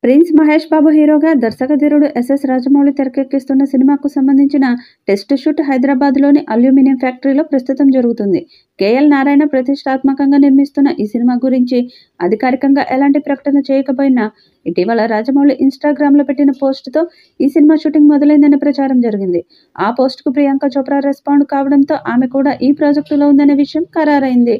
Prince Mahesh Babu హీరోగా దర్శకధీరుడు SS Rajamouli తెరకెక్కిస్తున్న సినిమాకు సంబంధించిన టెస్ట్ షూట్ హైదరాబాద్లోని అల్యూమినియం ఫ్యాక్టరీలో ప్రస్తుతం జరుగుతుంది. కేఎల్ నారాయణ ప్రతిష్టాత్మకంగా నిర్మిస్తున్న ఈ సినిమా గురించి అధికారికంగా ఎలాంటి ప్రకటన చేయకపోయినా ఇటీవల రాజమౌళి ఇన్స్టాగ్రామ్లో పెట్టిన పోస్టుతో ఈ సినిమా షూటింగ్ మొదలైందనే ప్రచారం జరిగింది. ఆ పోస్టుకు ప్రియాంక చోప్రా రెస్పాండ్ కావడంతో ఆమె కూడా ఈ ప్రాజెక్టులో ఉందనే విషయం ఖరారైంది.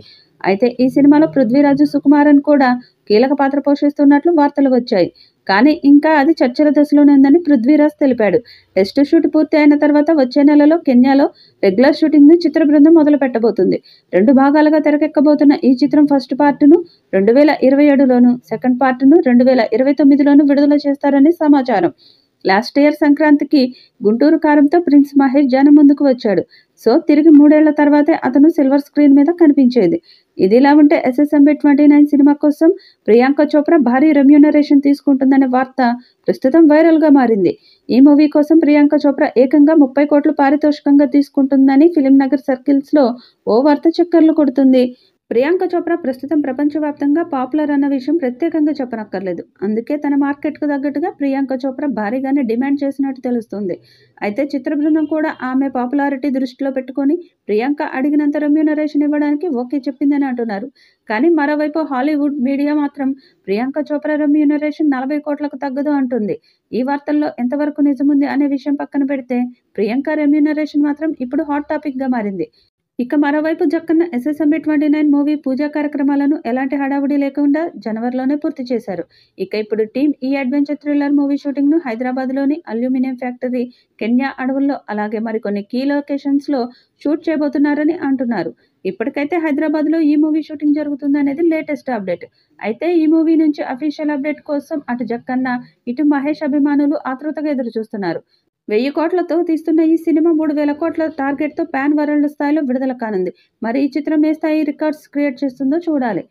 అయితే ఈ సినిమాలో పృథ్వీరాజ్, సుకుమారన్ కూడా కీలక పాత్ర పోషిస్తున్నట్లు వార్తలు వచ్చాయి. కానీ ఇంకా అది చర్చల దశలోనే ఉందని పృథ్వీరాజ్ తెలిపాడు. టెస్ట్ షూట్ పూర్తి అయిన తర్వాత వచ్చే నెలలో కెన్యాలో రెగ్యులర్ షూటింగ్ ను చిత్ర బృందం మొదలు పెట్టబోతుంది. 2 భాగాలుగా తెరకెక్కబోతున్న ఈ చిత్రం ఫస్ట్ పార్ట్ను 2027లోను, సెకండ్ పార్ట్ను 2029లోను విడుదల చేస్తారని సమాచారం. లాస్ట్ ఇయర్ సంక్రాంతికి గుంటూరు కారంతో ప్రిన్స్ మహేష్ జనం ముందుకు వచ్చాడు. సో తిరిగి 3 ఏళ్ల తర్వాతే అతను సిల్వర్ స్క్రీన్ మీద కనిపించేది. ఇదిలా ఉంటే SSMB 29 సినిమా కోసం ప్రియాంక చోప్రా భారీ రెమ్యూనరేషన్ తీసుకుంటుందనే వార్త ప్రస్తుతం వైరల్గా మారింది. ఈ మూవీ కోసం ప్రియాంక చోప్రా ఏకంగా 30 కోట్లు పారితోషికంగా తీసుకుంటుందని ఫిలిం నగర్ సర్కిల్స్లో ఓ వార్త చక్కర్లు కొడుతుంది. ప్రియాంక చోప్రా ప్రస్తుతం ప్రపంచవ్యాప్తంగా పాపులర్ అన్న విషయం ప్రత్యేకంగా చెప్పనక్కర్లేదు. అందుకే తన మార్కెట్కు తగ్గట్టుగా ప్రియాంక చోప్రా భారీగానే డిమాండ్ చేసినట్టు తెలుస్తుంది. అయితే చిత్ర బృందం కూడా ఆమె పాపులారిటీ దృష్టిలో పెట్టుకొని ప్రియాంక అడిగినంత రెమ్యూనరేషన్ ఇవ్వడానికి ఓకే చెప్పిందని అంటున్నారు. కానీ మరోవైపు హాలీవుడ్ మీడియా మాత్రం ప్రియాంక చోప్రా రెమ్యూనరేషన్ 40 కోట్లకు తగ్గదు అంటుంది. ఈ వార్తల్లో ఎంతవరకు నిజముంది అనే విషయం పక్కన పెడితే ప్రియాంక రెమ్యూనరేషన్ మాత్రం ఇప్పుడు హాట్ టాపిక్గా మారింది. ఇక మరోవైపు జక్కన్న SSMB 29 మూవీ పూజా కార్యక్రమాలను ఎలాంటి హడావుడి లేకుండా జనవరిలోనే పూర్తి చేశారు. ఇక ఇప్పుడు టీం ఈ అడ్వెంచర్ థ్రిల్లర్ మూవీ షూటింగ్ను హైదరాబాద్లోని అల్యూమినియం ఫ్యాక్టరీ, కెన్యా అడవుల్లో అలాగే మరికొన్ని కీ లొకేషన్స్లో షూట్ చేయబోతున్నారని అంటున్నారు. ఇప్పటికైతే హైదరాబాద్లో ఈ మూవీ షూటింగ్ జరుగుతుందనేది లేటెస్ట్ అప్డేట్. అయితే ఈ మూవీ నుంచి అఫీషియల్ అప్డేట్ కోసం అటు జక్కన్న, ఇటు మహేష్ అభిమానులు ఆతృతగా ఎదురుచూస్తున్నారు. 1000 కోట్లతో తీస్తున్న ఈ సినిమా 3000 కోట్ల టార్గెట్తో పాన్ వరల్డ్ స్థాయిలో విడుదల కానుంది. మరి ఈ చిత్రం ఏ స్థాయి రికార్డ్స్ క్రియేట్ చేస్తుందో చూడాలి.